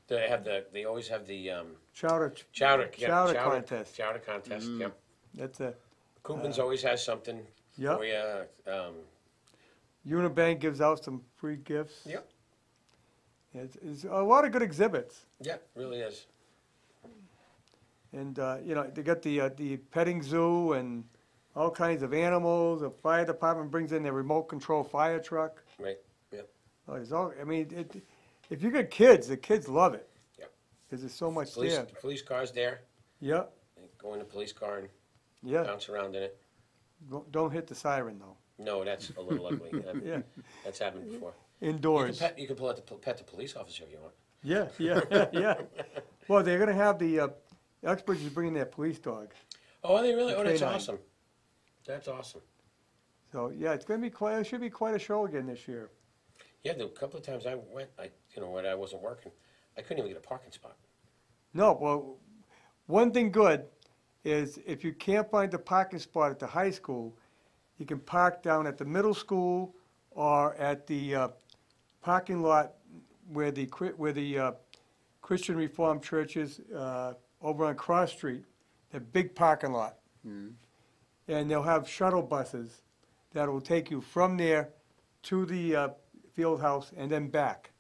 They always have the chowder contest. Chowder contest. Yep. That's a Koopman's always has something yeah. for you. Unibank gives out some free gifts. Yep. It's a lot of good exhibits. Yeah, really is. And, they got the petting zoo and all kinds of animals. The fire department brings in their remote control fire truck. Right. Yep. Oh, if you got kids, the kids love it. Yep. Because there's so much Police, there. the police car's there. Yeah, They go in the police car and yeah. bounce around in it. Don't hit the siren, though. No, that's a little ugly. Yeah, That's happened before. indoors. You can pull out pet the police officer if you want. Yeah, yeah. Well, they're going to have the experts is bringing their police dog. Oh, are they really? Oh, that's Canine. awesome. That's awesome. So, yeah, it should be quite a show again this year. Yeah, the couple of times I went, when I wasn't working, I couldn't even get a parking spot. No, well, one thing good is if you can't find a parking spot at the high school, you can park down at the middle school or at the parking lot where the Christian Reformed Church is over on Cross Street, the big parking lot. And they'll have shuttle buses that will take you from there to the field house and then back.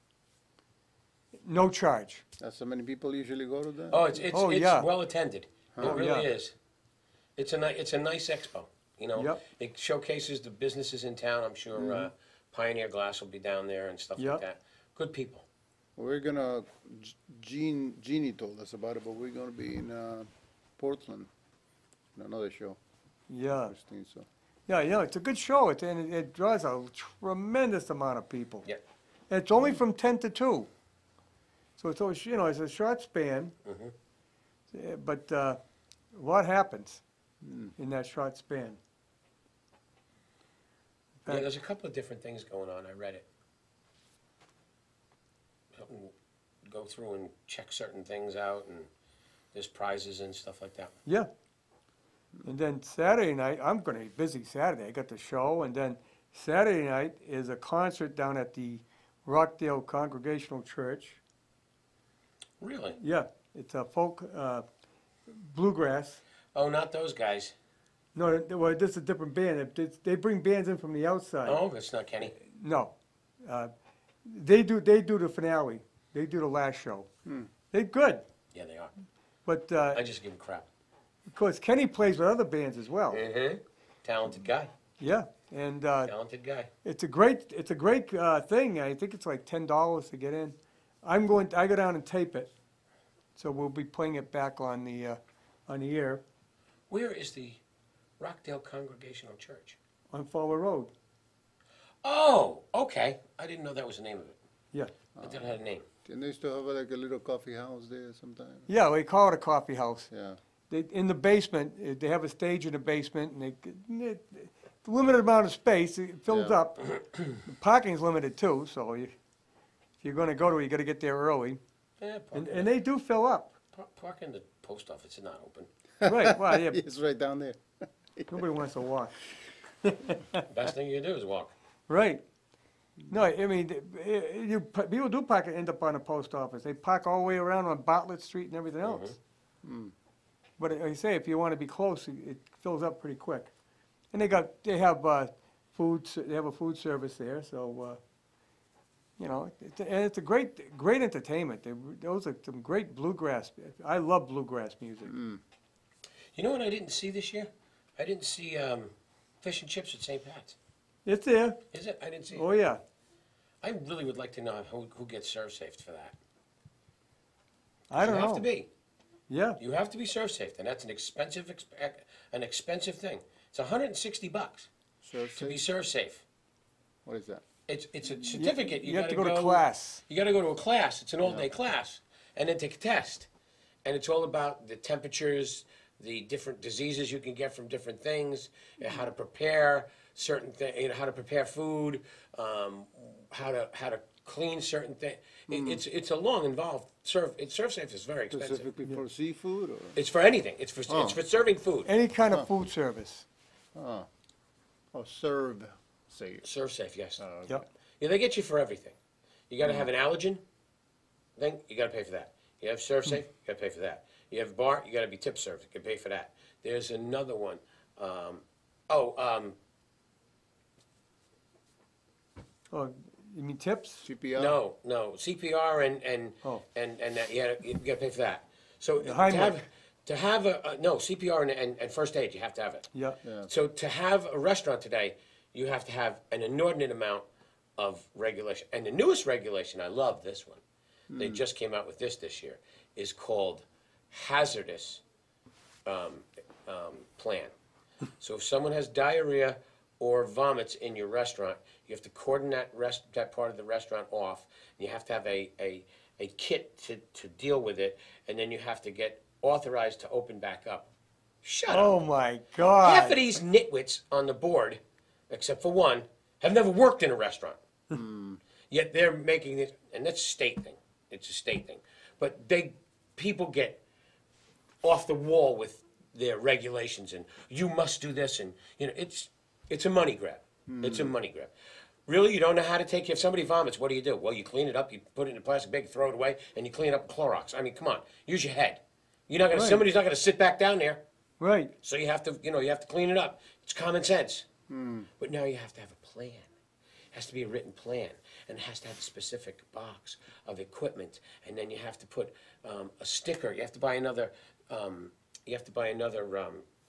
No charge. That's how many people usually go to that? Oh, it's yeah. well attended. Oh, It really yeah. is. It's a nice expo. Yep. It showcases the businesses in town. I'm sure Pioneer Glass will be down there and stuff Yep. like that. Good people. We're gonna, Jeannie told us about it, but we're gonna be in Portland, in another show. Yeah. Christine, so. Yeah, it's a good show. And it draws a tremendous amount of people. Yeah. And it's only from 10 to 2. So it's always, it's a short span. But a lot happens in that short span. Yeah, there's a couple of different things going on. I read it. Something, go through and check certain things out, and there's prizes and stuff like that. Yeah. And then Saturday night, I'm going to be busy Saturday. I got the show. And then Saturday night is a concert down at the Rockdale Congregational Church. Really? Yeah, it's a folk bluegrass. Oh, not those guys. No, well, this is a different band. They bring bands in from the outside. Oh, it's not Kenny. No, they do the finale. They do the last show. They're good, Yeah, they are. but I just give him crap. of course Kenny plays with other bands as well. Mm-hmm. Talented guy. Yeah, and Talented guy. it's a great thing. I think it's like $10 to get in. I go down and tape it, so we'll be playing it back on the air Where is the Rockdale Congregational Church? on Fowler Road. Oh, okay. I didn't know that was the name of it. Yeah, I thought it had a name. And they used to have like a little coffee house there sometimes. yeah, we call it a coffee house. Yeah. in the basement, they have a stage in the basement, and limited amount of space, it fills Yeah. up. The parking's limited too, so if you're gonna go to it, you gotta get there early. Yeah, And they do fill up. park in the post office, it's not open. Right, well, yeah, It's right down there. nobody wants to walk. Best thing you can do is walk. Right. No, I mean, people do park, end up on the post office. They park all the way around on Bartlett Street and everything else. But like I say, if you want to be close, it fills up pretty quick. And they have they have a food service there, so, you know, it's a great entertainment. Those are some great bluegrass. I love bluegrass music. You know what I didn't see this year? I didn't see fish and chips at St. Pat's. It's there. Is it? I didn't see it. Oh, yeah. I really would like to know who gets serve-safe for that. I don't You know. have to be. Yeah. You have to be serve-safe, and that's an expensive thing. It's $160 to be serve-safe. What is that? It's a certificate. You have to gotta go to class. You got to go to a class. It's an all-day class, and then take a test. And it's all about the temperatures, the different diseases you can get from different things, how to prepare certain things, how to prepare food, how to clean certain things. It's a long, involved serve-safe is very expensive. Specifically for seafood or? It's for anything. It's for serving food. Any kind of food service. Oh, serve, say. Serve-safe, yes. Yep. Yeah, they get you for everything. You got to have an allergen thing, you got to pay for that. You have serve-safe, you got to pay for that. You have bar, you got to be tip served, you can pay for that. There's another one. Oh, you mean tips? CPR? No, CPR Oh. and that you got to pay for that. So Heimlich. to have no CPR and first aid, you have to have it. Yeah. So to have a restaurant today, you have to have an inordinate amount of regulation. And the newest regulation, I love this one. They just came out with this year, is called hazardous plan. So if someone has diarrhea or vomits in your restaurant, you have to cordon that part of the restaurant off. You have to have a kit to deal with it, and then you have to get authorized to open back up. Shut Oh up. my God. Half of these nitwits on the board, except for one, have never worked in a restaurant. Yet they're making it, and that's a state thing. It's a state thing. But people get off the wall with their regulations, and you must do this, and it's a money grab. It's a money grab. Really, you don't know how to take care. If somebody vomits, what do? Well, you clean it up, you put it in a plastic bag, throw it away, and you clean it up with Clorox. I mean, come on, use your head. You're not gonna. Right. Somebody's not gonna sit back down there. Right. So you have to, you have to clean it up. It's common sense. But now you have to have a plan. It has to be a written plan, and it has to have a specific box of equipment. And then you have to put a sticker. You have to buy another.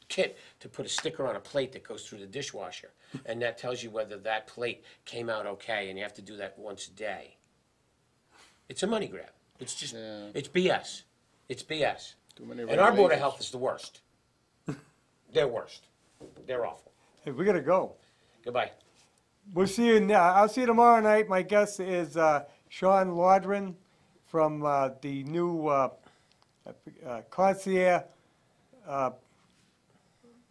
Kit to put a sticker on a plate that goes through the dishwasher, and that tells you whether that plate came out okay. And you have to do that once a day. It's a money grab. It's just, it's BS. It's BS. Too many And our Board of regulations. Health is the worst. They're worst. They're awful. Hey, we gotta go. Goodbye. We'll see you now. I'll see you tomorrow night. My guest is Sean Laudrin from the new concierge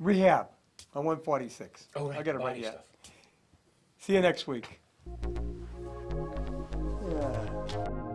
rehab on 146. Oh, right. I got it right. body Yeah. stuff. See you next week. Yeah.